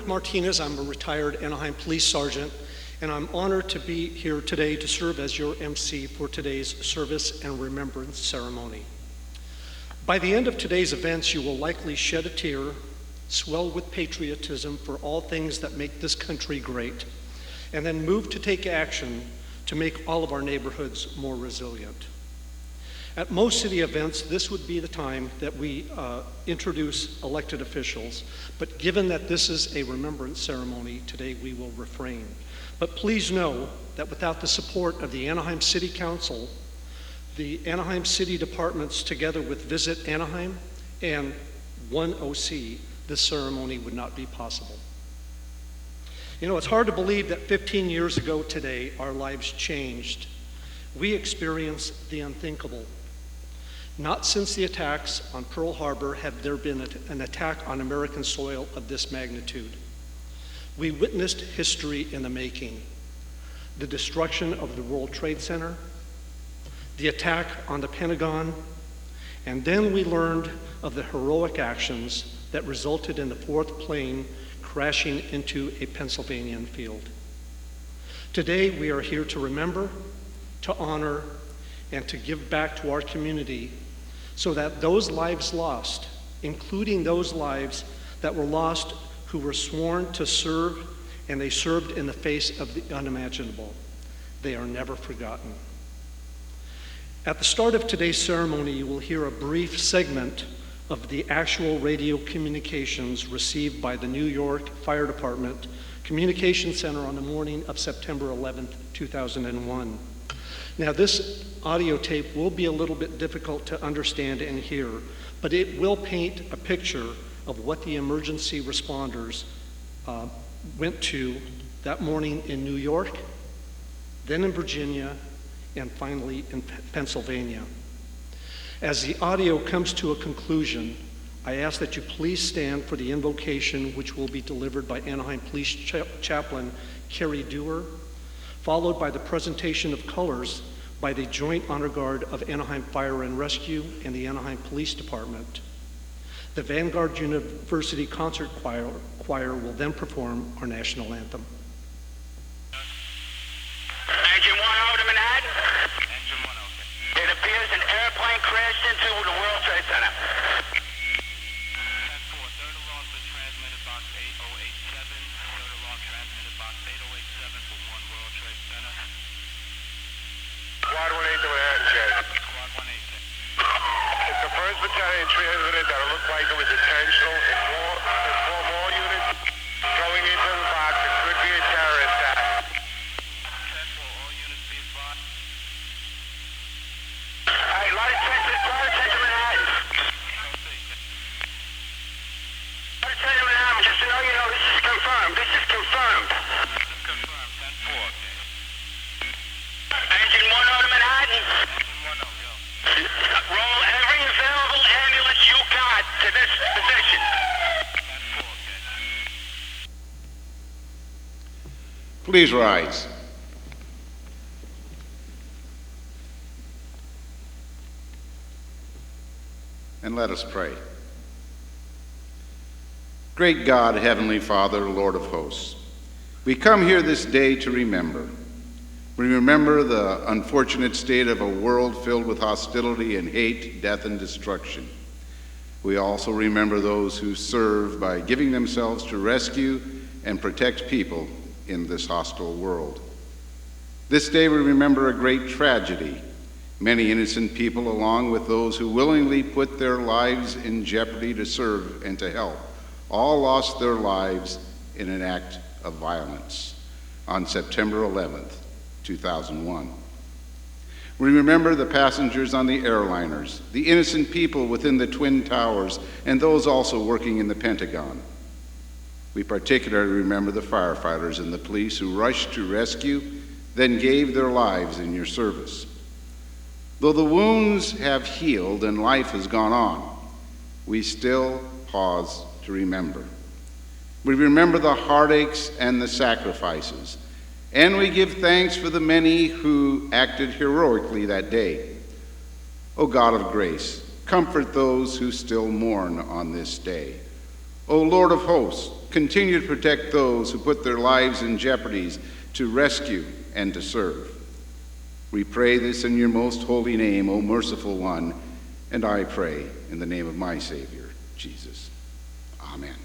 Rick Martinez. I'm a retired Anaheim police sergeant, and I'm honored to be here today to serve as your MC for today's service and remembrance ceremony. By the end of today's events, you will likely shed a tear, swell with patriotism for all things that make this country great, and then move to take action to make all of our neighborhoods more resilient. At most city events, this would be the time that we introduce elected officials, but given that this is a remembrance ceremony, today we will refrain. But please know that without the support of the Anaheim City Council, the Anaheim City Departments, together with Visit Anaheim and One OC, this ceremony would not be possible. You know, it's hard to believe that 15 years ago today, our lives changed. We experienced the unthinkable. Not since the attacks on Pearl Harbor have there been an attack on American soil of this magnitude. We witnessed history in the making. The destruction of the World Trade Center, the attack on the Pentagon, and then we learned of the heroic actions that resulted in the fourth plane crashing into a Pennsylvanian field. Today, we are here to remember, to honor, and to give back to our community so that those lives lost, including those lives that were lost who were sworn to serve, and they served in the face of the unimaginable, they are never forgotten. At the start of today's ceremony, you will hear a brief segment of the actual radio communications received by the New York Fire Department Communication Center on the morning of September 11th, 2001. Now, this audio tape will be a little bit difficult to understand and hear, but it will paint a picture of what the emergency responders went to that morning in New York, then in Virginia, and finally in Pennsylvania. As the audio comes to a conclusion, I ask that you please stand for the invocation, which will be delivered by Anaheim Police Chaplain Carrie Dewar, followed by the presentation of colors by the Joint Honor Guard of Anaheim Fire and Rescue and the Anaheim Police Department. The Vanguard University Concert Choir will then perform our national anthem. Engine 1 over to Manhattan. Engine 1, okay. It appears an airplane crashed into the World Trade Center. 10-4, third alarm for transmitted box 8087. Third alarm transmitted box 8087 for 1 World Trade Center. Squad 1-8 to Manhattan, Chad. Squad 1-8. It's the 1st Battalion transmitted that it looked like it was intentional. Inform all units going into the box. It could be a terror attack. 10-4, all units be advised. All right, a lot of attention, Manhattan. A lot of attention, Manhattan. Just to know, you know, this is confirmed. This is confirmed. This is confirmed. 10-4, okay. Engine 1 over to Manhattan. Engine 1 over, go. Roll every available ambulance you got to this position. 10-4, okay. Please rise. And let us pray. Great God, Heavenly Father, Lord of hosts, we come here this day to remember. We remember the unfortunate state of a world filled with hostility and hate, death, and destruction. We also remember those who serve by giving themselves to rescue and protect people in this hostile world. This day we remember a great tragedy. Many innocent people, along with those who willingly put their lives in jeopardy to serve and to help, all lost their lives in an act of violence on September 11th, 2001. We remember the passengers on the airliners, the innocent people within the Twin Towers, and those also working in the Pentagon. We particularly remember the firefighters and the police who rushed to rescue, then gave their lives in your service. Though the wounds have healed and life has gone on, we still pause to remember. We remember the heartaches and the sacrifices, and we give thanks for the many who acted heroically that day. O God of grace, comfort those who still mourn on this day. O Lord of hosts, continue to protect those who put their lives in jeopardy to rescue and to serve. We pray this in your most holy name, O merciful one, and I pray in the name of my Savior, Jesus. Amen.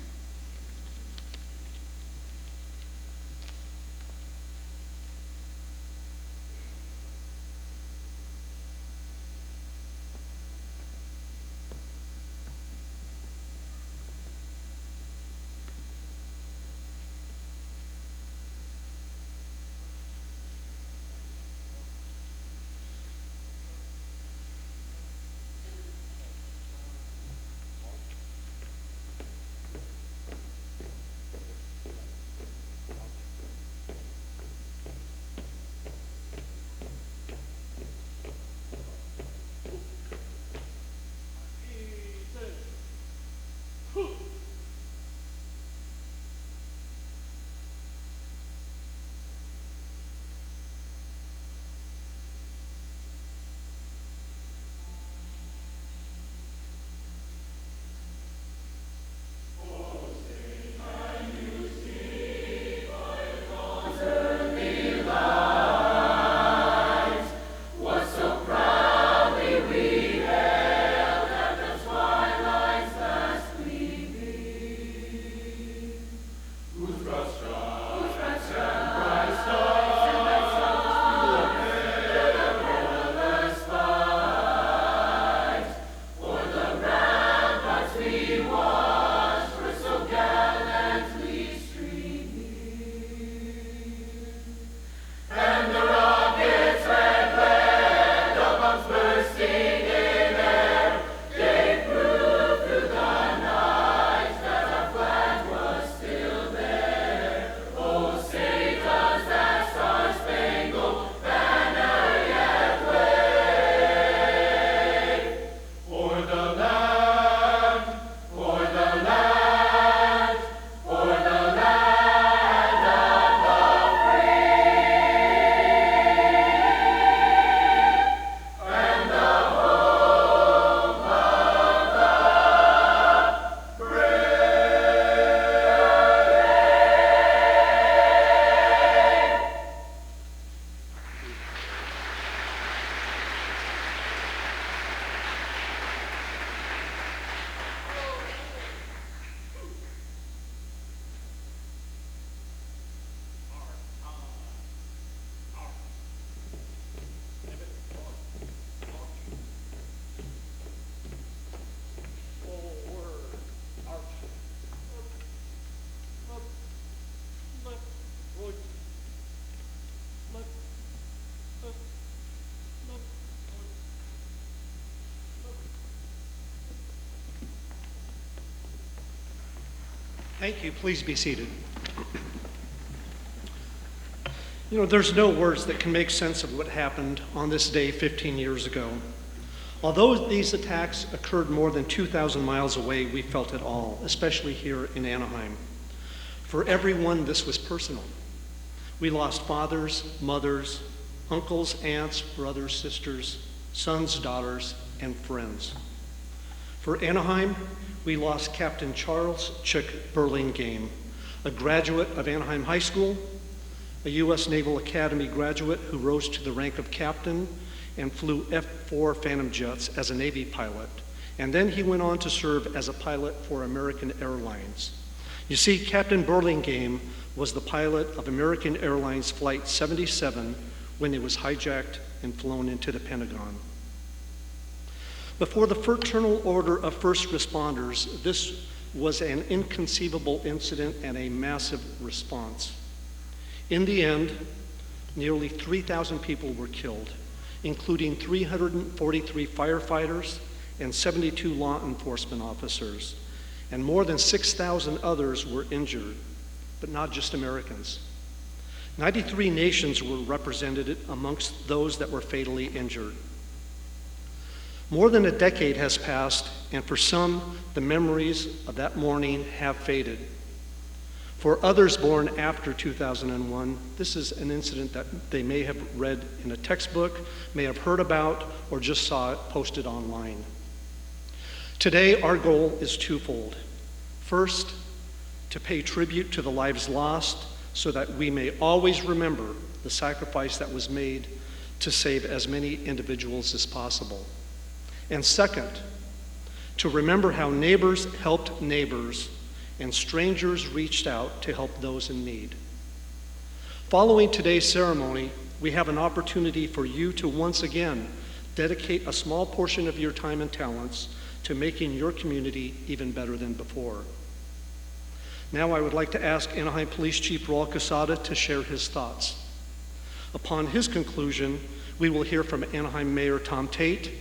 Thank you. Please be seated. You know, there's no words that can make sense of what happened on this day 15 years ago. Although these attacks occurred more than 2,000 miles away, we felt it all, especially here in Anaheim. For everyone, this was personal. We lost fathers, mothers, uncles, aunts, brothers, sisters, sons, daughters, and friends. For Anaheim, we lost Captain Charles Chick Burlingame, a graduate of Anaheim High School, a U.S. Naval Academy graduate who rose to the rank of captain and flew F-4 Phantom jets as a Navy pilot. And then he went on to serve as a pilot for American Airlines. You see, Captain Burlingame was the pilot of American Airlines Flight 77 when it was hijacked and flown into the Pentagon. Before the Fraternal Order of First Responders, this was an inconceivable incident and a massive response. In the end, nearly 3,000 people were killed, including 343 firefighters and 72 law enforcement officers, and more than 6,000 others were injured, but not just Americans. 93 nations were represented amongst those that were fatally injured. More than a decade has passed, and for some, the memories of that morning have faded. For others born after 2001, this is an incident that they may have read in a textbook, may have heard about, or just saw it posted online. Today, our goal is twofold. First, to pay tribute to the lives lost so that we may always remember the sacrifice that was made to save as many individuals as possible. And second, to remember how neighbors helped neighbors and strangers reached out to help those in need. Following today's ceremony, we have an opportunity for you to once again dedicate a small portion of your time and talents to making your community even better than before. Now I would like to ask Anaheim Police Chief Raul Quesada to share his thoughts. Upon his conclusion, we will hear from Anaheim Mayor Tom Tate,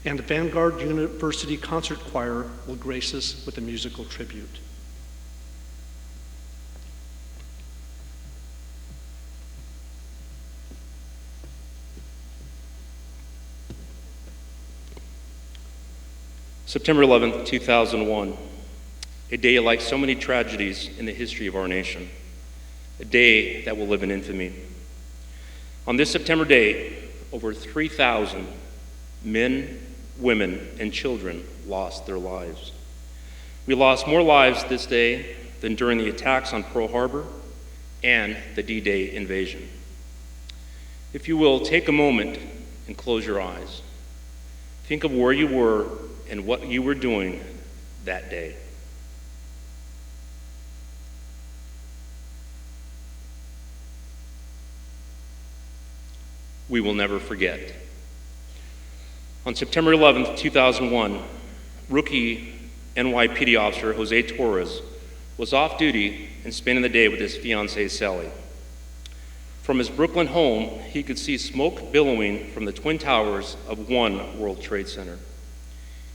and the Vanguard University Concert Choir will grace us with a musical tribute. September 11th, 2001, a day like so many tragedies in the history of our nation, a day that will live in infamy. On this September day, over 3,000 men, women, and children lost their lives. We lost more lives this day than during the attacks on Pearl Harbor and the D-Day invasion. If you will, take a moment and close your eyes. Think of where you were and what you were doing that day. We will never forget. On September 11th, 2001, rookie NYPD officer Jose Torres was off duty and spending the day with his fiancée Sally. From his Brooklyn home, he could see smoke billowing from the twin towers of One World Trade Center.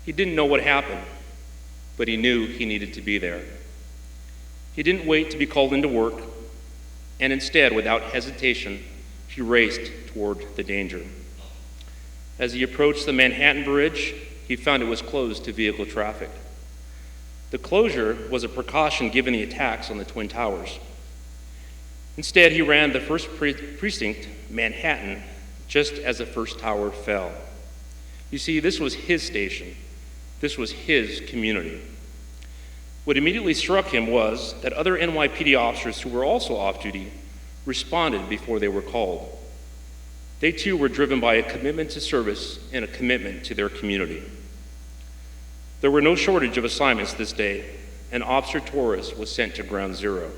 He didn't know what happened, but he knew he needed to be there. He didn't wait to be called into work, and instead, without hesitation, he raced toward the danger. As he approached the Manhattan Bridge, he found it was closed to vehicle traffic. The closure was a precaution given the attacks on the Twin Towers. Instead, he ran the first precinct, Manhattan, just as the first tower fell. You see, this was his station. This was his community. What immediately struck him was that other NYPD officers who were also off duty responded before they were called. They too were driven by a commitment to service and a commitment to their community. There were no shortage of assignments this day, and Officer Torres was sent to Ground Zero.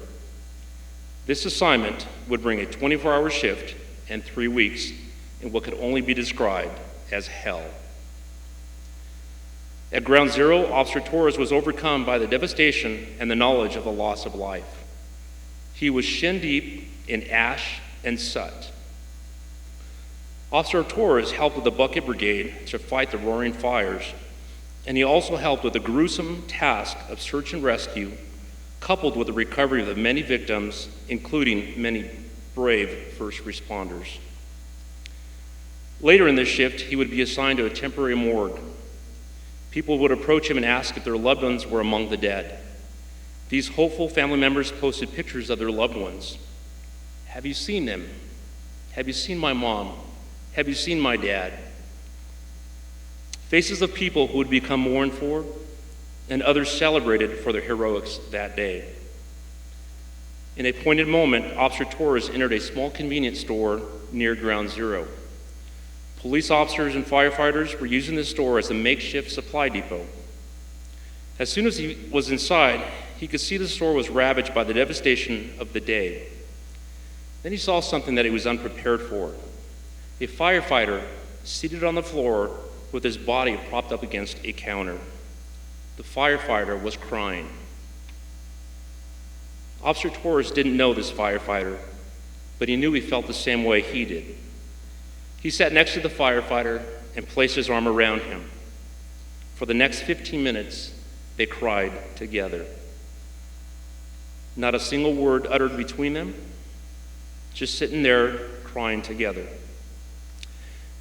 This assignment would bring a 24-hour shift and 3 weeks in what could only be described as hell. At Ground Zero, Officer Torres was overcome by the devastation and the knowledge of the loss of life. He was shin-deep in ash and soot. Officer Torres helped with the bucket brigade to fight the roaring fires, and he also helped with the gruesome task of search and rescue, coupled with the recovery of the many victims, including many brave first responders. Later in this shift, he would be assigned to a temporary morgue. People would approach him and ask if their loved ones were among the dead. These hopeful family members posted pictures of their loved ones. Have you seen them? Have you seen my mom? Have you seen my dad? Faces of people who would become mourned for, and others celebrated for their heroics that day. In a pointed moment, Officer Torres entered a small convenience store near Ground Zero. Police officers and firefighters were using the store as a makeshift supply depot. As soon as he was inside, he could see the store was ravaged by the devastation of the day. Then he saw something that he was unprepared for. A firefighter seated on the floor with his body propped up against a counter. The firefighter was crying. Officer Torres didn't know this firefighter, but he knew he felt the same way he did. He sat next to the firefighter and placed his arm around him. For the next 15 minutes, they cried together. Not a single word uttered between them, just sitting there crying together.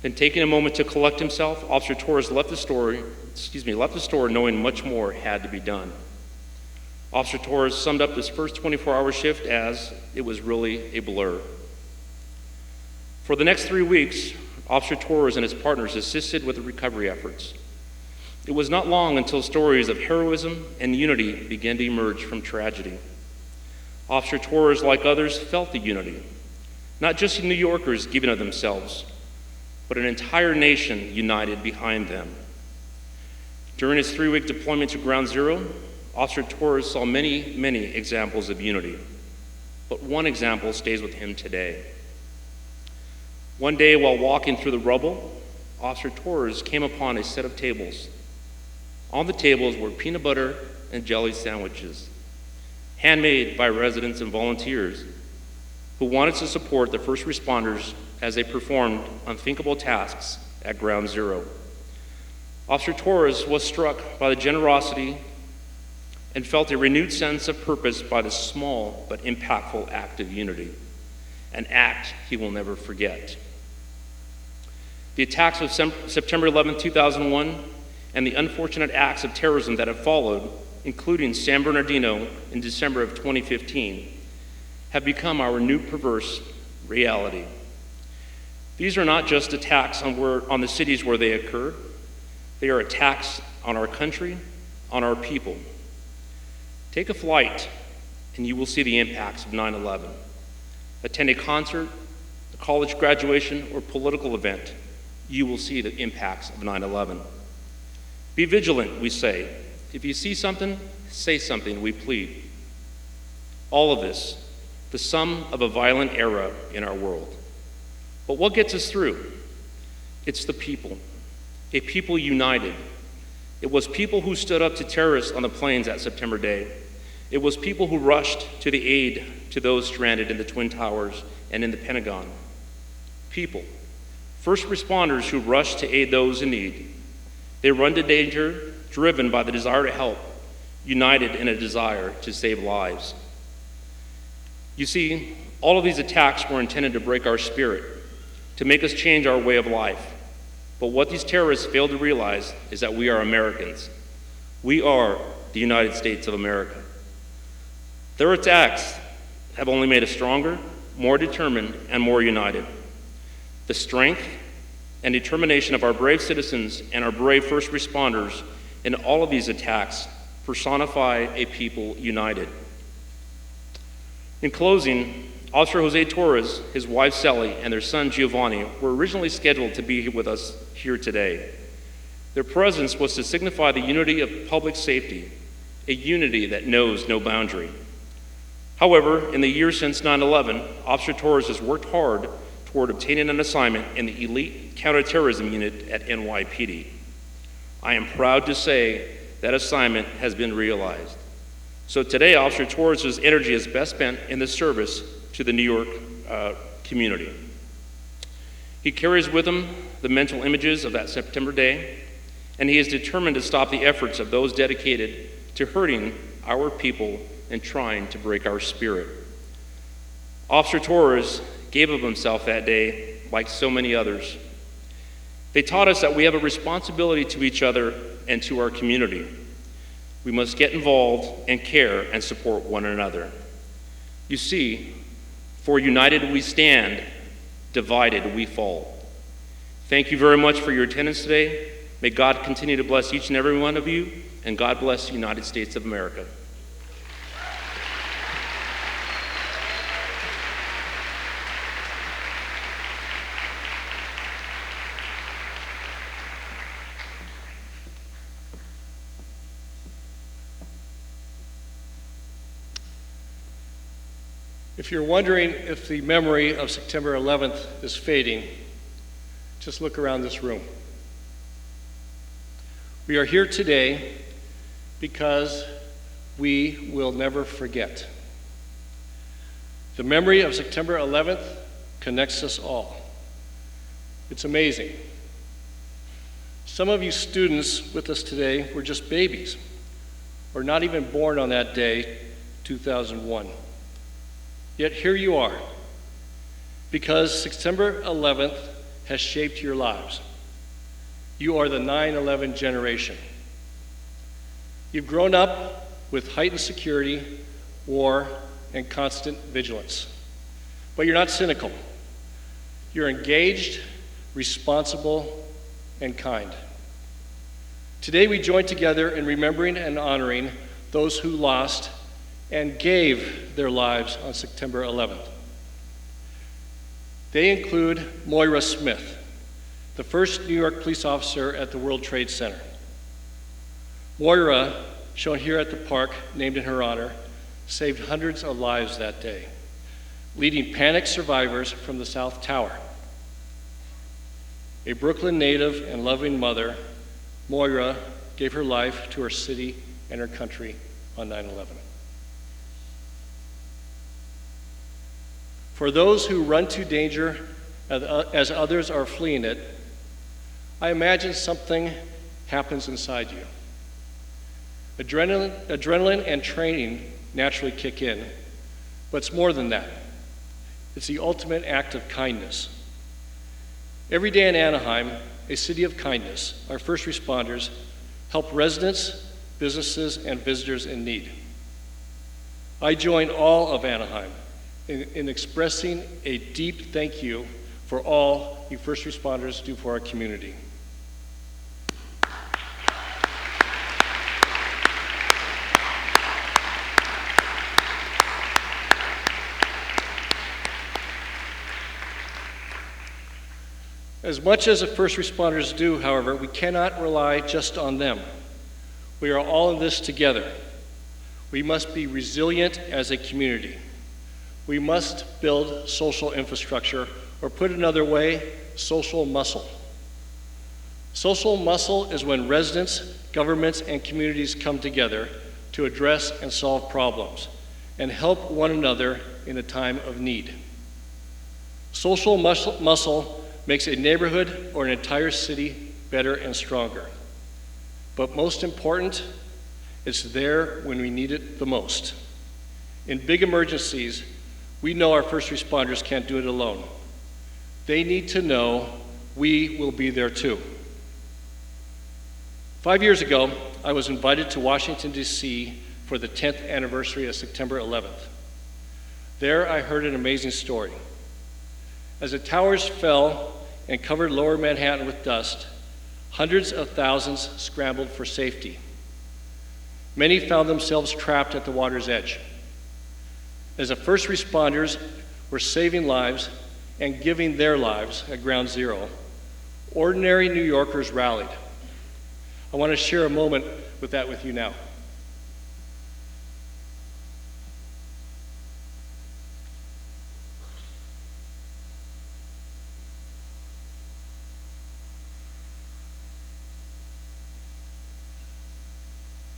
Then, taking a moment to collect himself, Officer Torres left the store knowing much more had to be done. Officer Torres summed up this first 24-hour shift as, it was really a blur. For the next 3 weeks, Officer Torres and his partners assisted with the recovery efforts. It was not long until stories of heroism and unity began to emerge from tragedy. Officer Torres, like others, felt the unity, not just New Yorkers giving of themselves, but an entire nation united behind them. During his 3-week deployment to Ground Zero, Officer Torres saw many, many examples of unity, but one example stays with him today. One day, while walking through the rubble, Officer Torres came upon a set of tables. On the tables were peanut butter and jelly sandwiches, handmade by residents and volunteers who wanted to support the first responders as they performed unthinkable tasks at Ground Zero. Officer Torres was struck by the generosity and felt a renewed sense of purpose by the small but impactful act of unity, an act he will never forget. The attacks of September 11, 2001, and the unfortunate acts of terrorism that have followed, including San Bernardino in December of 2015, have become our new perverse reality. These are not just attacks on the cities where they occur. They are attacks on our country, on our people. Take a flight, and you will see the impacts of 9/11. Attend a concert, a college graduation, or political event, you will see the impacts of 9/11. Be vigilant, we say. If you see something, say something, we plead. All of this, the sum of a violent era in our world. But what gets us through? It's the people, a people united. It was people who stood up to terrorists on the plains that September day. It was people who rushed to the aid to those stranded in the Twin Towers and in the Pentagon. People, first responders who rushed to aid those in need. They run to danger, driven by the desire to help, united in a desire to save lives. You see, all of these attacks were intended to break our spirit, to make us change our way of life. But what these terrorists failed to realize is that we are Americans. We are the United States of America. Their attacks have only made us stronger, more determined, and more united. The strength and determination of our brave citizens and our brave first responders in all of these attacks personify a people united. In closing, Officer Jose Torres, his wife Sally, and their son Giovanni were originally scheduled to be with us here today. Their presence was to signify the unity of public safety, a unity that knows no boundary. However, in the years since 9/11, Officer Torres has worked hard toward obtaining an assignment in the elite counterterrorism unit at NYPD. I am proud to say that assignment has been realized. So today, Officer Torres' energy is best spent in the service to the New York community. He carries with him the mental images of that September day, and he is determined to stop the efforts of those dedicated to hurting our people and trying to break our spirit. Officer Torres gave of himself that day, like so many others. They taught us that we have a responsibility to each other and to our community. We must get involved and care and support one another. You see, for united we stand, divided we fall. Thank you very much for your attendance today. May God continue to bless each and every one of you, and God bless the United States of America. If you're wondering if the memory of September 11th is fading, just look around this room. We are here today because we will never forget. The memory of September 11th connects us all. It's amazing. Some of you students with us today were just babies, or not even born on that day, 2001. Yet here you are, because September 11th has shaped your lives. You are the 9/11 generation. You've grown up with heightened security, war, and constant vigilance. But you're not cynical. You're engaged, responsible, and kind. Today we join together in remembering and honoring those who lost and gave their lives on September 11th. They include Moira Smith, the first New York police officer at the World Trade Center. Moira, shown here at the park, named in her honor, saved hundreds of lives that day, leading panicked survivors from the South Tower. A Brooklyn native and loving mother, Moira gave her life to her city and her country on 9/11. For those who run to danger as others are fleeing it, I imagine something happens inside you. Adrenaline and training naturally kick in, but it's more than that. It's the ultimate act of kindness. Every day in Anaheim, a city of kindness, our first responders help residents, businesses, and visitors in need. I join all of Anaheim in expressing a deep thank you for all you first responders do for our community. As much as the first responders do, however, we cannot rely just on them. We are all in this together. We must be resilient as a community. We must build social infrastructure, or put another way, social muscle. Social muscle is when residents, governments, and communities come together to address and solve problems and help one another in a time of need. Social muscle makes a neighborhood or an entire city better and stronger. But most important, it's there when we need it the most. In big emergencies, we know our first responders can't do it alone. They need to know we will be there too. 5 years ago, I was invited to Washington, D.C. for the 10th anniversary of September 11th. There I heard an amazing story. As the towers fell and covered lower Manhattan with dust, hundreds of thousands scrambled for safety. Many found themselves trapped at the water's edge. As the first responders were saving lives and giving their lives at ground zero, ordinary New Yorkers rallied. I want to share a moment with that with you now.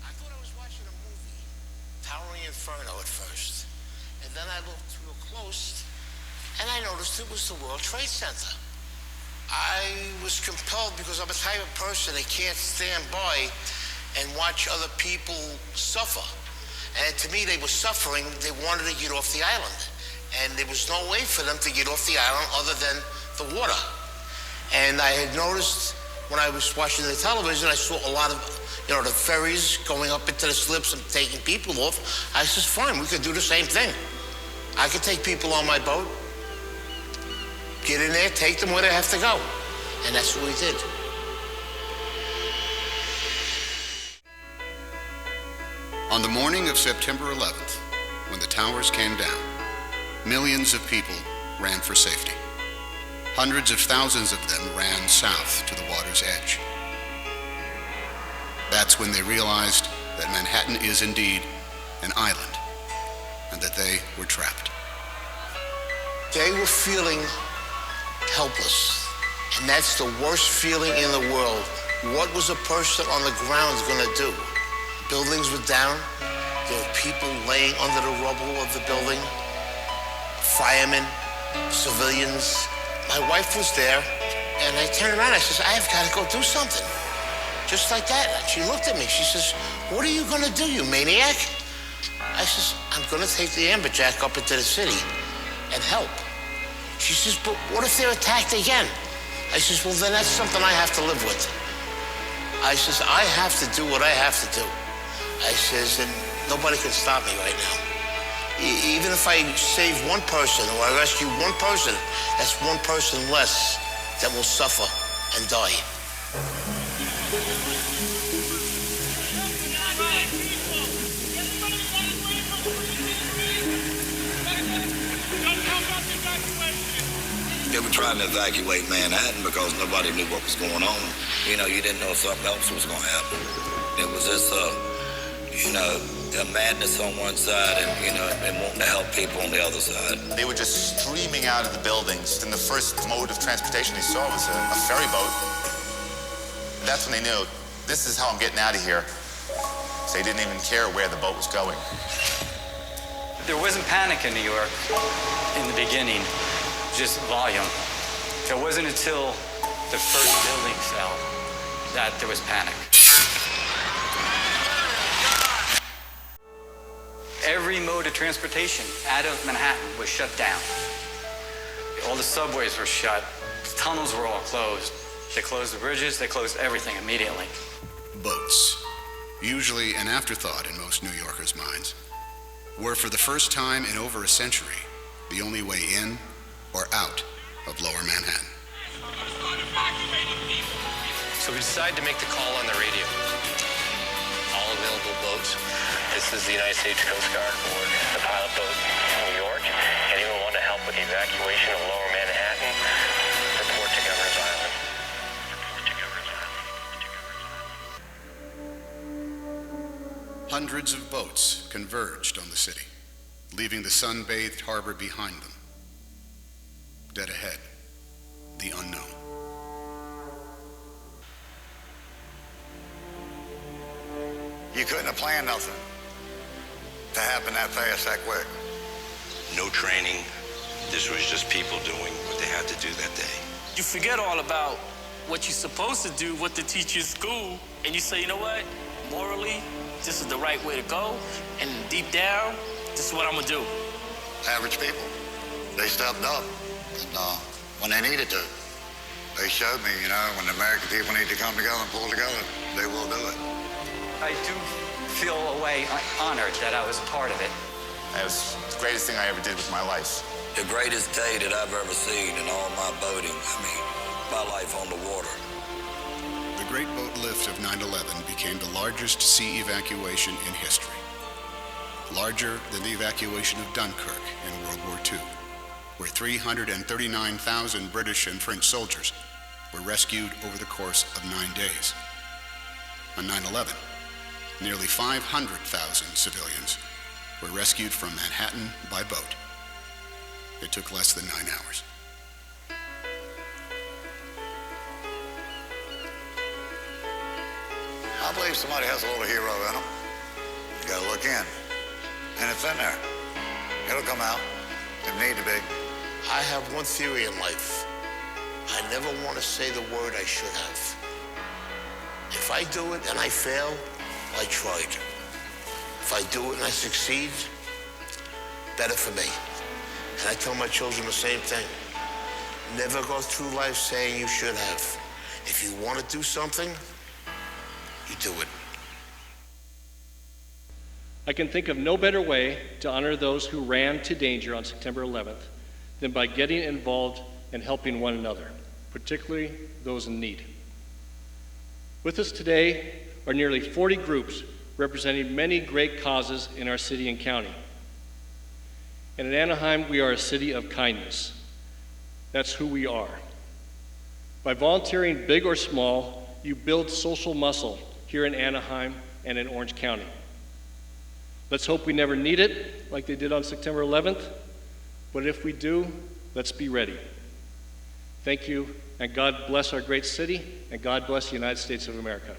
I thought I was watching a movie, Towering Inferno at first. And then I looked real close, and I noticed it was the World Trade Center. I was compelled, because I'm a type of person that can't stand by and watch other people suffer. And to me, they were suffering. They wanted to get off the island. And there was no way for them to get off the island other than the water. And I had noticed when I was watching the television, I saw a lot of, the ferries going up into the slips and taking people off. I said, fine, we could do the same thing. I could take people on my boat, get in there, take them where they have to go. And that's what we did. On the morning of September 11th, when the towers came down, millions of people ran for safety. Hundreds of thousands of them ran south to the water's edge. That's when they realized that Manhattan is indeed an island and that they were trapped. They were feeling helpless, and that's the worst feeling in the world. What was a person on the ground going to do? Buildings were down. There were people laying under the rubble of the building. Firemen, civilians. My wife was there, and I turned around. I says, I've got to go do something. Just like that. And she looked at me. She says, what are you going to do, you maniac? I says, I'm going to take the amberjack up into the city and help. She says, but what if they're attacked again? I says, well, then that's something I have to live with. I says, I have to do what I have to do. I says, and nobody can stop me right now. Even if I save one person or I rescue one person, that's one person less that will suffer and die. They were trying to evacuate Manhattan because nobody knew what was going on. You know, you didn't know if something else was going to happen. It was just, a madness on one side and wanting to help people on the other side. They were just streaming out of the buildings, and the first mode of transportation they saw was a ferry boat. That's when they knew, this is how I'm getting out of here. So they didn't even care where the boat was going. There wasn't panic in New York in the beginning, just volume. It wasn't until the first building fell that there was panic. Every mode of transportation out of Manhattan was shut down. All the subways were shut. The tunnels were all closed. They closed the bridges. They closed everything immediately. Boats, usually an afterthought in most New Yorkers' minds, were for the first time in over a century the only way in or out of Lower Manhattan. So we decided to make the call on the radio. All available boats. This is the United States Coast Guard aboard the pilot boat in New York. Anyone want to help with the evacuation of Lower Manhattan? Report to Governor's Island. Report to Governor's Island. Hundreds of boats converged on the city, leaving the sun-bathed harbor behind them. Dead ahead, the unknown. You couldn't have planned nothing to happen that fast, that quick. No training. This was just people doing what they had to do that day. You forget all about what you're supposed to do, what they teach you in school, and you say, you know what? Morally, this is the right way to go, and deep down, this is what I'm gonna do. Average people, they stepped up, and when they needed to, they showed me, when the American people need to come together and pull together, they will do it. I do feel a way honored that I was a part of it. It was the greatest thing I ever did with my life. The greatest day that I've ever seen in all my boating, my life on the water. The great boat lift of 9/11 became the largest sea evacuation in history. Larger than the evacuation of Dunkirk in World War II, where 339,000 British and French soldiers were rescued over the course of 9 days. On 9/11, nearly 500,000 civilians were rescued from Manhattan by boat. It took less than 9 hours. I believe somebody has a little hero in them. You gotta look in. And it's in there. It'll come out. It need to be. I have one theory in life. I never want to say the word I should have. If I do it and I fail, I tried. If I do it and I succeed, better for me. And I tell my children the same thing. Never go through life saying you should have. If you want to do something, you do it. I can think of no better way to honor those who ran to danger on September 11th than by getting involved and helping one another, particularly those in need. With us today are nearly 40 groups representing many great causes in our city and county. And in Anaheim, we are a city of kindness. That's who we are. By volunteering, big or small, you build social muscle here in Anaheim and in Orange County. Let's hope we never need it like they did on September 11th, but if we do, let's be ready. Thank you, and God bless our great city, and God bless the United States of America.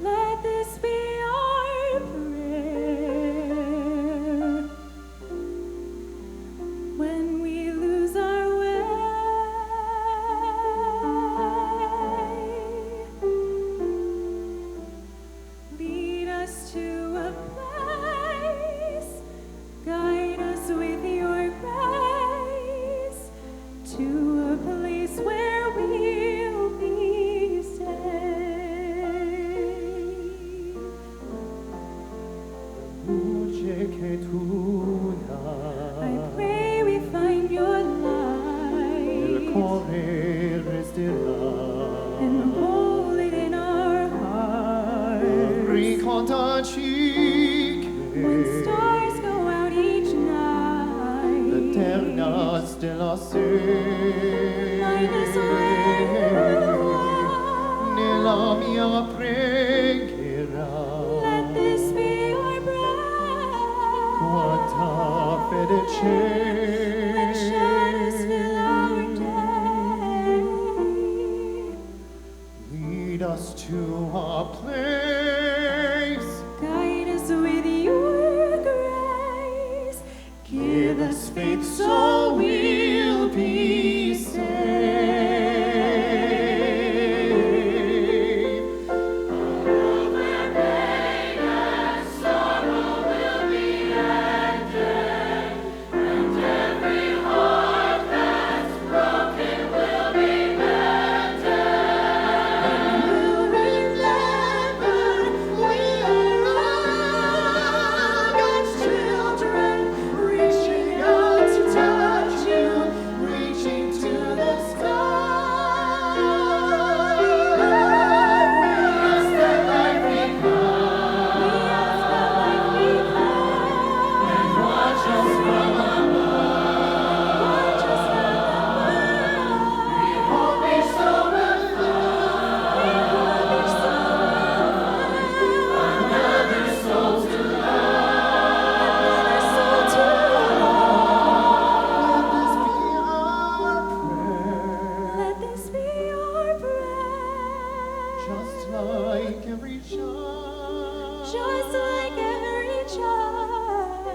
Let this be our prayer. to a place where we'll be safe. I pray we find your light and hold it in our hearts. When stars go out each night, remind us where you are. Let this be our breath. Let shadows fill our day. Lead us to a place. Guide us with your grace. Give us faith so we'll be safe. Let this be our prayer. Just like every child. Just like every child.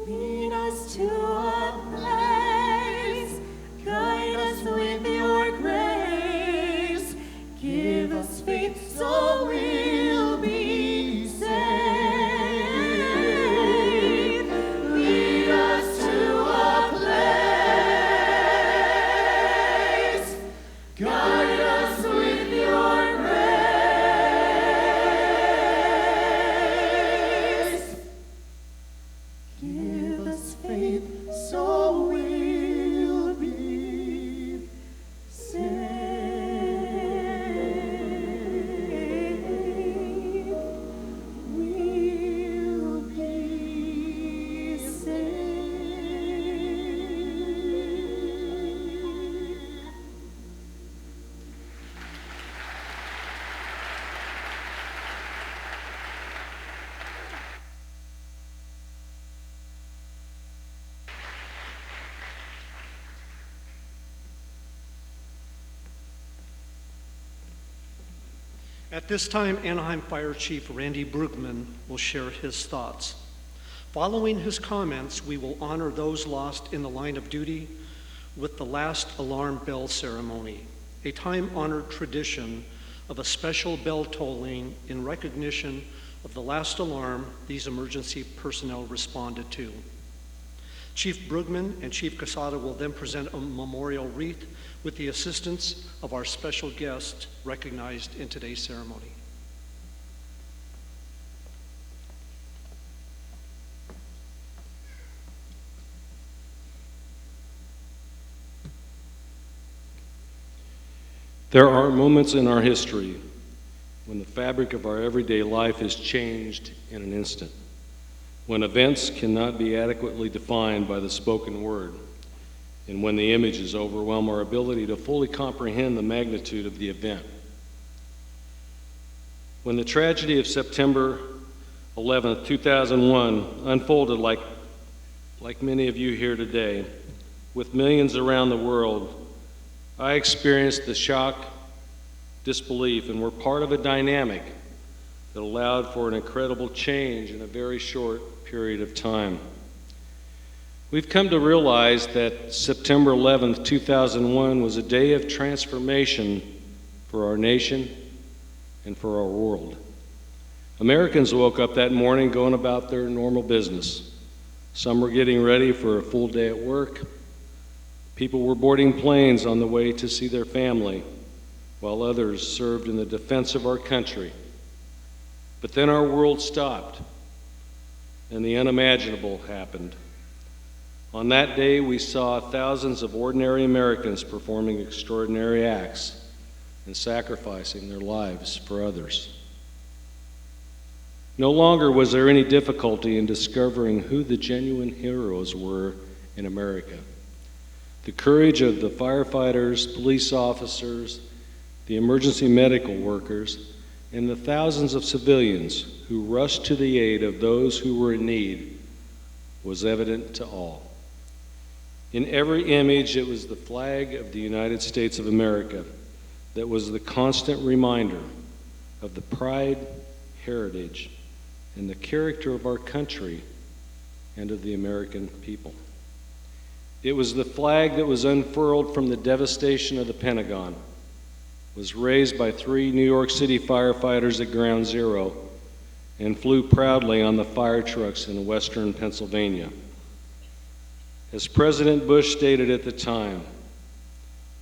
Lead us to a place. Guide us with your grace. Give us faith so we'll be safe. Lead us to a place. Guide us with your grace. Give us faith so we'll be safe. We'll be safe. At this time, Anaheim Fire Chief Randy Brugman will share his thoughts. Following his comments, we will honor those lost in the line of duty with the last alarm bell ceremony, a time-honored tradition of a special bell tolling in recognition of the last alarm these emergency personnel responded to. Chief Brugman and Chief Casada will then present a memorial wreath with the assistance of our special guest recognized in today's ceremony. There are moments in our history when the fabric of our everyday life is changed in an instant, when events cannot be adequately defined by the spoken word, and when the images overwhelm our ability to fully comprehend the magnitude of the event. When the tragedy of September 11th, 2001 unfolded like many of you here today, with millions around the world, I experienced the shock, disbelief, and were part of a dynamic that allowed for an incredible change in a very short period of time. We've come to realize that September 11th, 2001 was a day of transformation for our nation and for our world. Americans woke up that morning going about their normal business. Some were getting ready for a full day at work. People were boarding planes on the way to see their family, while others served in the defense of our country. But then our world stopped, and the unimaginable happened. On that day, we saw thousands of ordinary Americans performing extraordinary acts and sacrificing their lives for others. No longer was there any difficulty in discovering who the genuine heroes were in America. The courage of the firefighters, police officers, the emergency medical workers, and the thousands of civilians who rushed to the aid of those who were in need was evident to all. In every image, it was the flag of the United States of America that was the constant reminder of the pride, heritage, and the character of our country and of the American people. It was the flag that was unfurled from the devastation of the Pentagon, was raised by 3 New York City firefighters at Ground Zero, and flew proudly on the fire trucks in western Pennsylvania. As President Bush stated at the time,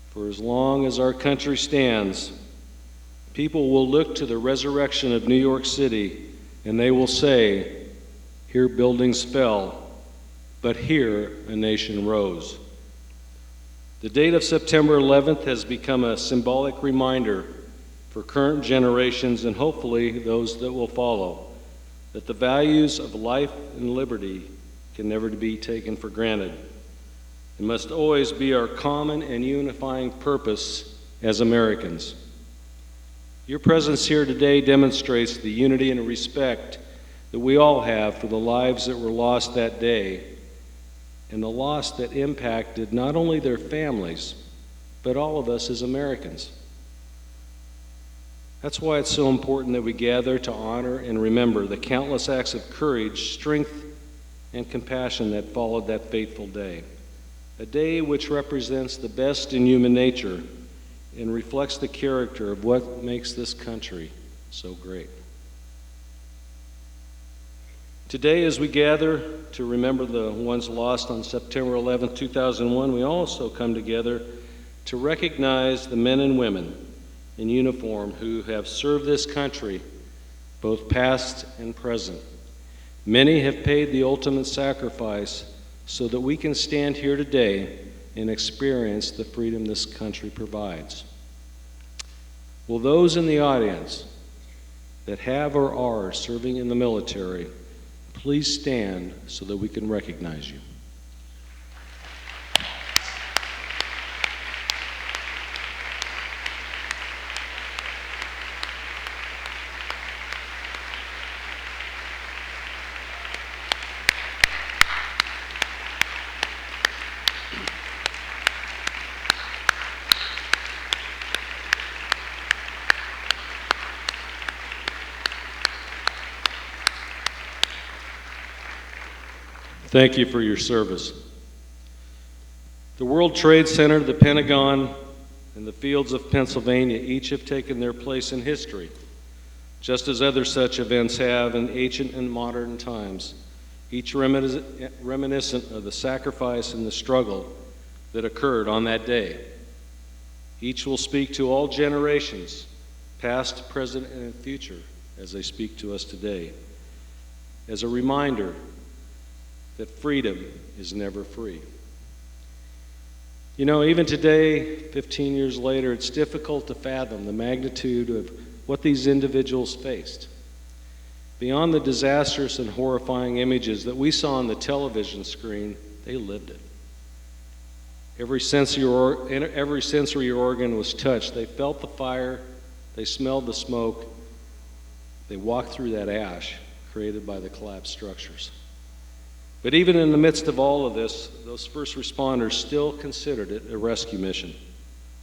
for as long as our country stands, people will look to the resurrection of New York City and they will say, here buildings fell, but here a nation rose. The date of September 11th has become a symbolic reminder for current generations and hopefully those that will follow, that the values of life and liberty can never be taken for granted. It must always be our common and unifying purpose as Americans. Your presence here today demonstrates the unity and respect that we all have for the lives that were lost that day and the loss that impacted not only their families, but all of us as Americans. That's why it's so important that we gather to honor and remember the countless acts of courage, strength, and compassion that followed that fateful day. A day which represents the best in human nature and reflects the character of what makes this country so great. Today, as we gather to remember the ones lost on September 11, 2001, we also come together to recognize the men and women in uniform who have served this country, both past and present. Many have paid the ultimate sacrifice so that we can stand here today and experience the freedom this country provides. Will those in the audience that have or are serving in the military please stand so that we can recognize you? Thank you for your service. The World Trade Center, the Pentagon, and the fields of Pennsylvania each have taken their place in history, just as other such events have in ancient and modern times, each reminiscent of the sacrifice and the struggle that occurred on that day. Each will speak to all generations, past, present, and future, as they speak to us today, as a reminder that freedom is never free. You know, even today, 15 years later, it's difficult to fathom the magnitude of what these individuals faced. Beyond the disastrous and horrifying images that we saw on the television screen, they lived it. Every sensory organ was touched. They felt the fire, they smelled the smoke, they walked through that ash created by the collapsed structures. But even in the midst of all of this, those first responders still considered it a rescue mission,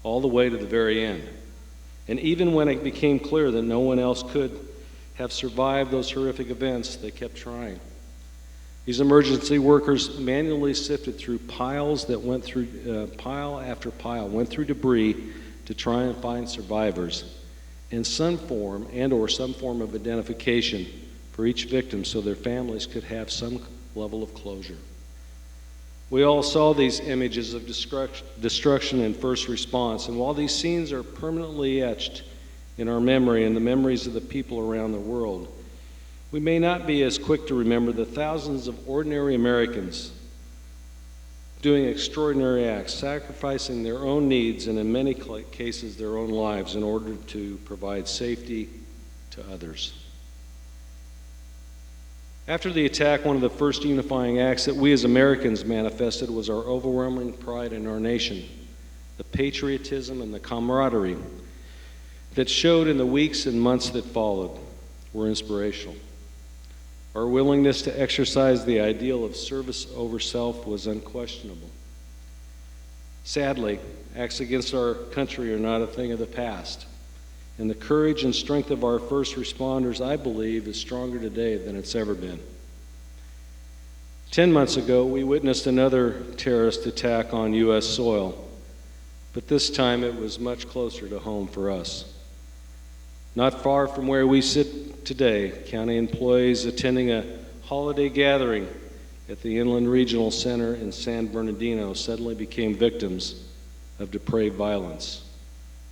all the way to the very end. And even when it became clear that no one else could have survived those horrific events, they kept trying. These emergency workers manually sifted through piles that went through, pile after pile, went through debris to try and find survivors in some form or some form of identification for each victim so their families could have some level of closure. We all saw these images of destruction and first response, and while these scenes are permanently etched in our memory and the memories of the people around the world, we may not be as quick to remember the thousands of ordinary Americans doing extraordinary acts, sacrificing their own needs and in many cases their own lives in order to provide safety to others. After the attack, one of the first unifying acts that we as Americans manifested was our overwhelming pride in our nation, the patriotism and the camaraderie that showed in the weeks and months that followed were inspirational. Our willingness to exercise the ideal of service over self was unquestionable. Sadly, acts against our country are not a thing of the past, and the courage and strength of our first responders, I believe, is stronger today than it's ever been. 10 months ago, we witnessed another terrorist attack on U.S. soil, but this time it was much closer to home for us. Not far from where we sit today, county employees attending a holiday gathering at the Inland Regional Center in San Bernardino suddenly became victims of depraved violence,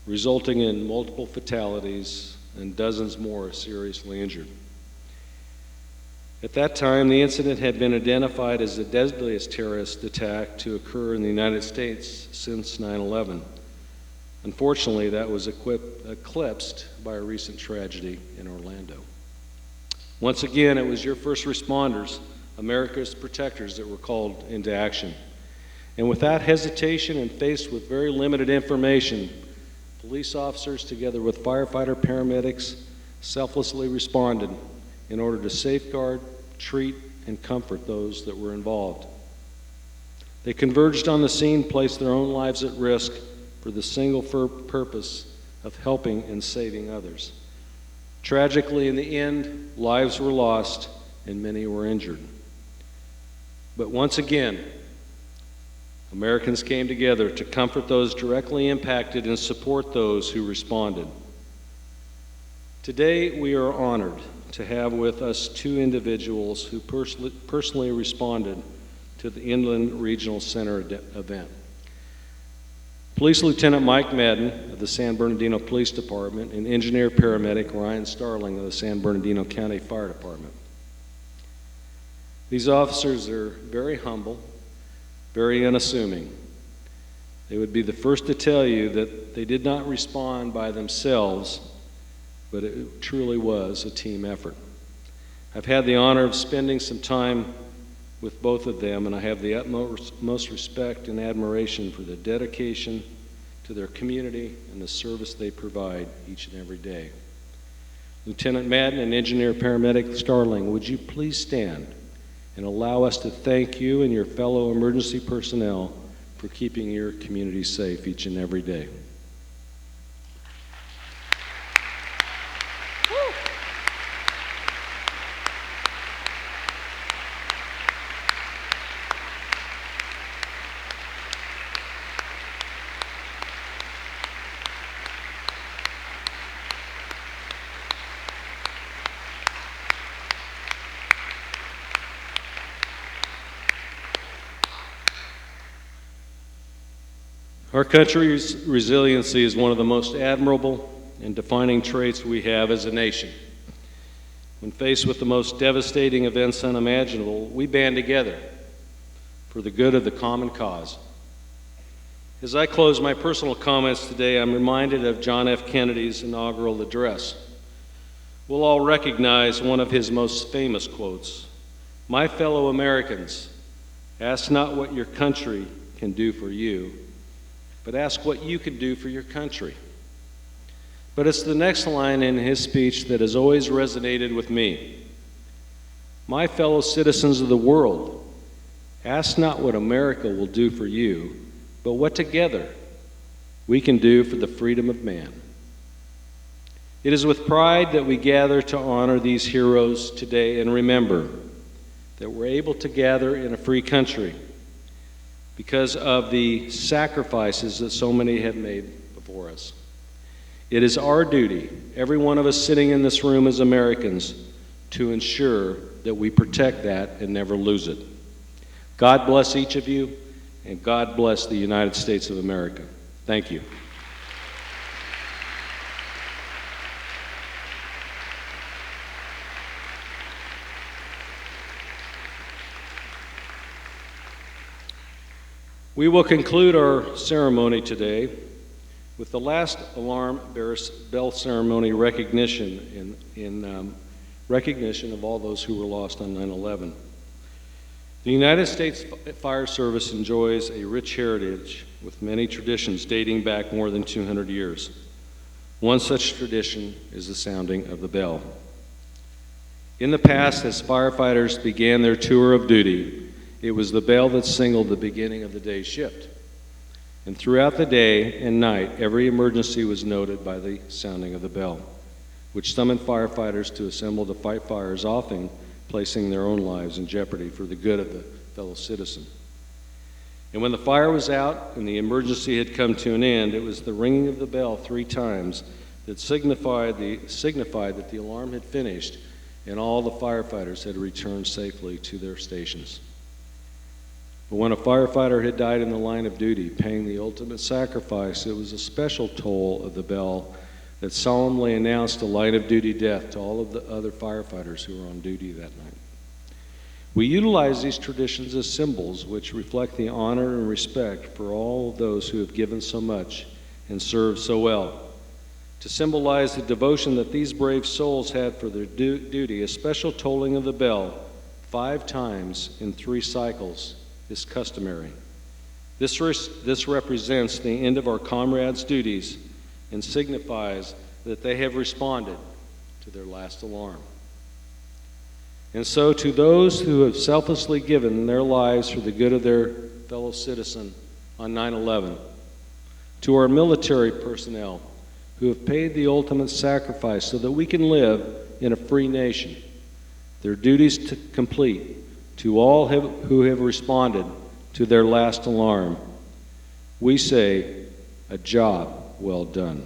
resulting in multiple fatalities and dozens more seriously injured. At that time, the incident had been identified as the deadliest terrorist attack to occur in the United States since 9/11. Unfortunately, that was eclipsed by a recent tragedy in Orlando. Once again, it was your first responders, America's protectors, that were called into action. And without hesitation and faced with very limited information, police officers, together with firefighter paramedics, selflessly responded in order to safeguard, treat, and comfort those that were involved. They converged on the scene, placed their own lives at risk for the single purpose of helping and saving others. Tragically, in the end, lives were lost and many were injured. But once again, Americans came together to comfort those directly impacted and support those who responded. Today, we are honored to have with us two individuals who personally responded to the Inland Regional Center event. Police Lieutenant Mike Madden of the San Bernardino Police Department and Engineer Paramedic Ryan Starling of the San Bernardino County Fire Department. These officers are very humble, very unassuming. They would be the first to tell you that they did not respond by themselves, but it truly was a team effort. I've had the honor of spending some time with both of them, and I have the utmost respect and admiration for the dedication to their community and the service they provide each and every day. Lieutenant Madden and Engineer Paramedic Starling, would you please stand and allow us to thank you and your fellow emergency personnel for keeping your community safe each and every day. Our country's resiliency is one of the most admirable and defining traits we have as a nation. When faced with the most devastating events unimaginable, we band together for the good of the common cause. As I close my personal comments today, I'm reminded of John F. Kennedy's inaugural address. We'll all recognize one of his most famous quotes: "My fellow Americans, ask not what your country can do for you, but ask what you can do for your country." But it's the next line in his speech that has always resonated with me. "My fellow citizens of the world, ask not what America will do for you, but what together we can do for the freedom of man." It is with pride that we gather to honor these heroes today and remember that we're able to gather in a free country because of the sacrifices that so many have made before us. It is our duty, every one of us sitting in this room as Americans, to ensure that we protect that and never lose it. God bless each of you, and God bless the United States of America. Thank you. We will conclude our ceremony today with the last alarm bell ceremony recognition in recognition of all those who were lost on 9/11. The United States Fire Service enjoys a rich heritage with many traditions dating back more than 200 years. One such tradition is the sounding of the bell. In the past, as firefighters began their tour of duty, it was the bell that signaled the beginning of the day's shift. And throughout the day and night, every emergency was noted by the sounding of the bell, which summoned firefighters to assemble to fight fires, often placing their own lives in jeopardy for the good of the fellow citizen. And when the fire was out and the emergency had come to an end, it was the ringing of the bell 3 times that signified that the alarm had finished and all the firefighters had returned safely to their stations. But when a firefighter had died in the line of duty, paying the ultimate sacrifice, it was a special toll of the bell that solemnly announced a line of duty death to all of the other firefighters who were on duty that night. We utilize these traditions as symbols which reflect the honor and respect for all of those who have given so much and served so well. To symbolize the devotion that these brave souls had for their duty, a special tolling of the bell 5 times in 3 cycles is customary. This represents the end of our comrades' duties and signifies that they have responded to their last alarm. And so to those who have selflessly given their lives for the good of their fellow citizen on 9/11, to our military personnel who have paid the ultimate sacrifice so that we can live in a free nation, their duties to complete, to all who have responded to their last alarm, we say, a job well done.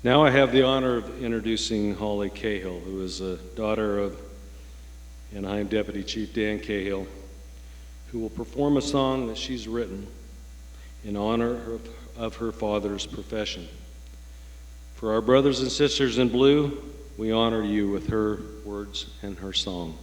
Now I have the honor of introducing Holly Cahill, who is a daughter of Anaheim Deputy Chief Dan Cahill, who will perform a song that she's written in honor of her father's profession. For our brothers and sisters in blue, we honor you with her words and her song.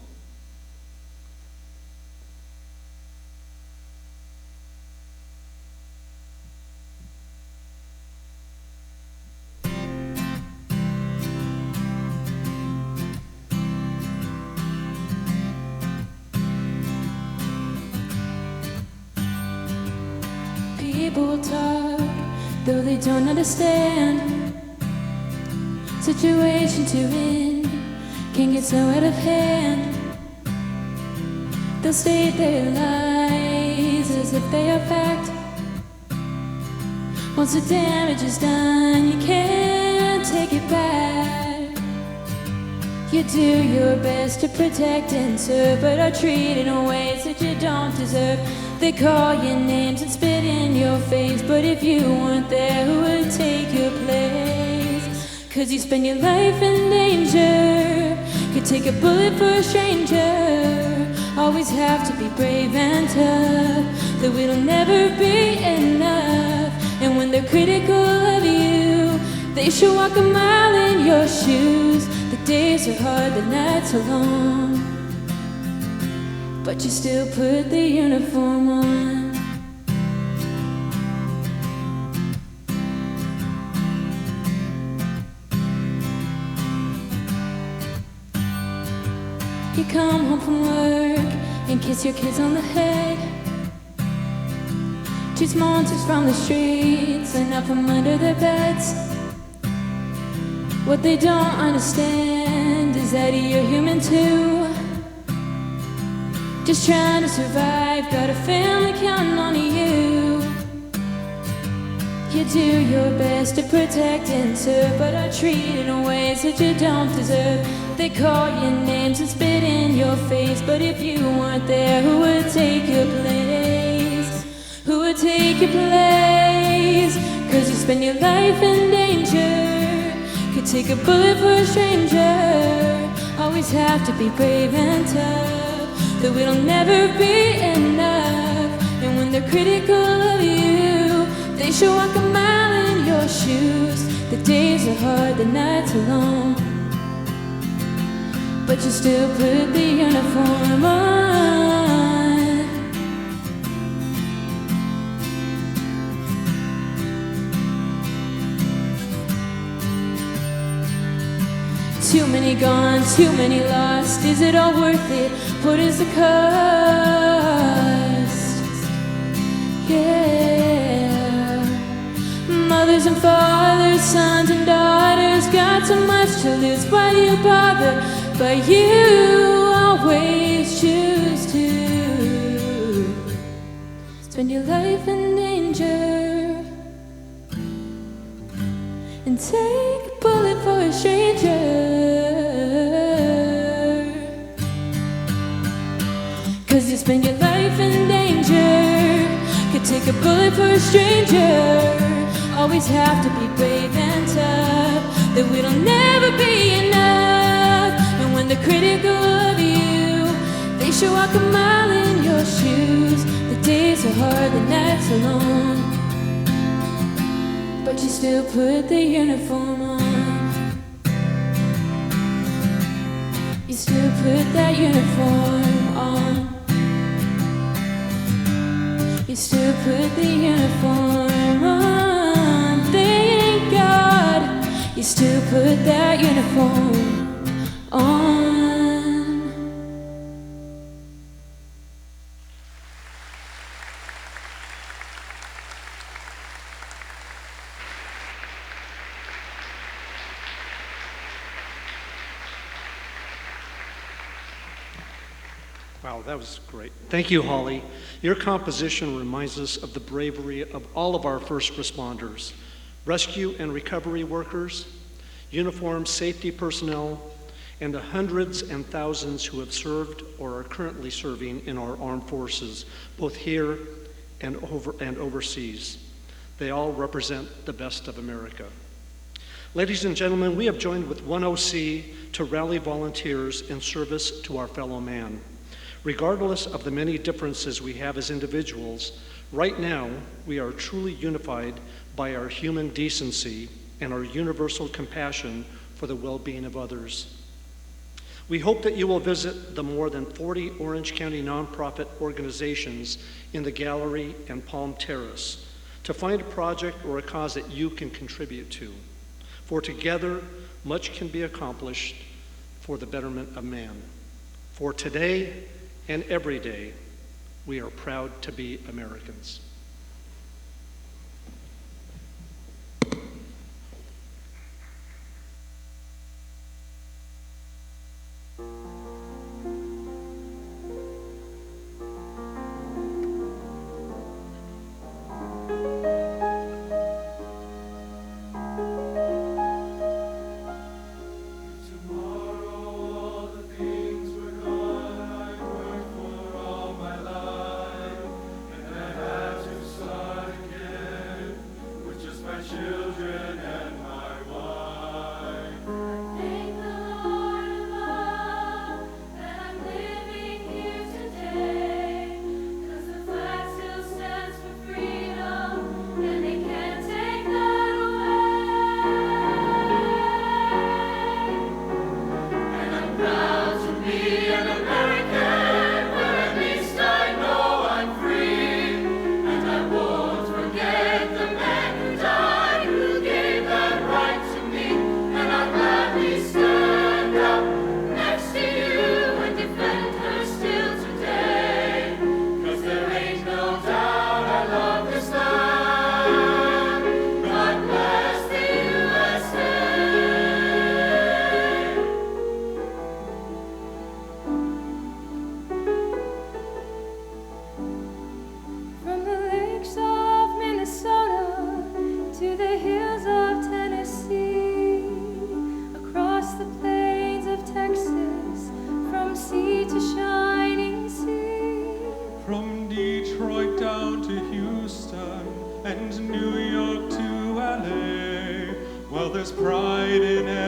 people will talk, though they don't understand. Situation to win can get so out of hand. They'll state their lies as if they are fact. Once the damage is done, you can't take it back. You do your best to protect and serve, but are treated in ways that you don't deserve. They call your names and spit in your face, but if you weren't there, who would take your place? 'Cause you spend your life in danger, could take a bullet for a stranger. Always have to be brave and tough, that it'll never be enough. And when they're critical of you, they should walk a mile in your shoes. The days are hard, the nights are long, but you still put the uniform on. You come home from work and kiss your kids on the head. Chase monsters from the streets and out from under their beds. What they don't understand is that you're human too, just trying to survive, got a family counting on you. You do your best to protect and serve, but are treated in ways that you don't deserve. They call your names and spit in your face, but if you weren't there, who would take your place? Who would take your place? 'Cause you spend your life in danger, could take a bullet for a stranger. Always have to be brave and tough, that it'll never be enough. And when they're critical of you, they should walk a mile in your shoes. The days are hard, the nights are long, but you still put the uniform on. Too many gone, too many lost. Is it all worth it? What is the cost? Yeah. Mothers and fathers, sons and daughters, got so much to lose. Why do you bother? But you always choose to spend your life in danger and take a bullet for a stranger. 'Cause you spend your life in danger, could take a bullet for a stranger. Always have to be brave and tough, that it'll never be enough. And when they're critical of you, they should walk a mile in your shoes. The days are hard, the nights are long, but you still put the uniform on. You still put that uniform on. You still put the uniform on. Thank God, you still put that uniform on. Wow, that was great. Thank you, Holly. Your composition reminds us of the bravery of all of our first responders, rescue and recovery workers, uniformed safety personnel, and the hundreds and thousands who have served or are currently serving in our armed forces, both here and overseas. They all represent the best of America. Ladies and gentlemen, we have joined with 1OC to rally volunteers in service to our fellow man. Regardless of the many differences we have as individuals, right now we are truly unified by our human decency and our universal compassion for the well-being of others. We hope that you will visit the more than 40 Orange County nonprofit organizations in the gallery and Palm Terrace to find a project or a cause that you can contribute to. For together, much can be accomplished for the betterment of man. For today and every day, we are proud to be Americans. and New York to LA. Well, there's pride in